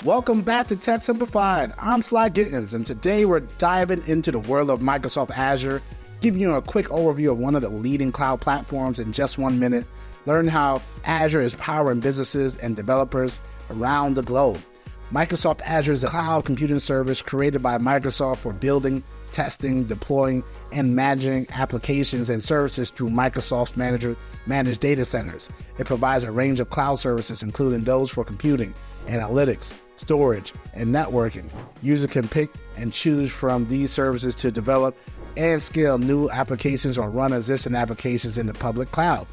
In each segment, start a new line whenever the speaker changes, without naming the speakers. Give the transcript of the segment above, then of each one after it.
Welcome back to Tech Simplified. I'm Sly Gittens, and today we're diving into the world of Microsoft Azure, giving you a quick overview of one of the leading cloud platforms in just 1 minute. Learn how Azure is powering businesses and developers around the globe. Microsoft Azure is a cloud computing service created by Microsoft for building, testing, deploying, and managing applications and services through Microsoft's managed data centers. It provides a range of cloud services, including those for computing, analytics, storage, and networking. Users can pick and choose from these services to develop and scale new applications or run existing applications in the public cloud.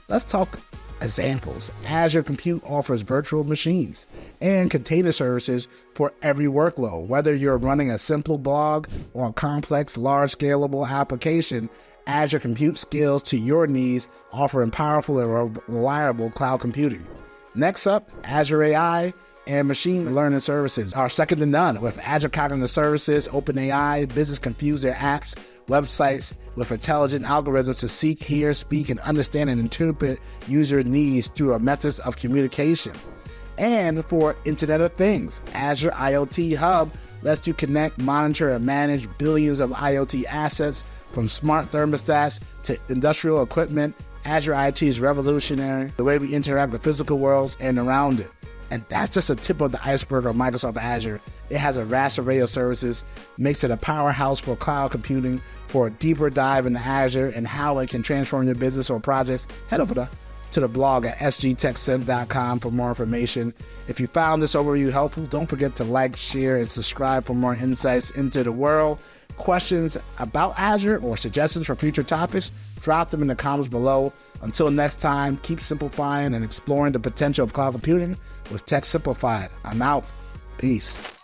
Let's talk examples. Azure Compute offers virtual machines and container services for every workload. Whether you're running a simple blog or a complex, large scalable application, Azure Compute scales to your needs, offering powerful and reliable cloud computing. Next up, Azure AI and machine learning services are second to none. With Azure Cognitive Services, OpenAI, business confuse their apps, websites with intelligent algorithms to seek, hear, speak, and understand and interpret user needs through a methods of communication. And for Internet of Things, Azure IoT Hub lets you connect, monitor, and manage billions of IoT assets from smart thermostats to industrial equipment. Azure IoT is revolutionary the way we interact with physical worlds and around it. And that's just a tip of the iceberg of Microsoft Azure. It has a vast array of services, makes it a powerhouse for cloud computing. For a deeper dive into Azure and how it can transform your business or projects, head over to the blog at sgtechsim.com for more information. If you found this overview helpful, don't forget to like, share, and subscribe for more insights into the world. Questions about Azure or suggestions for future topics, drop them in the comments below. Until next time, keep simplifying and exploring the potential of cloud computing with Tech Simplified. I'm out. Peace.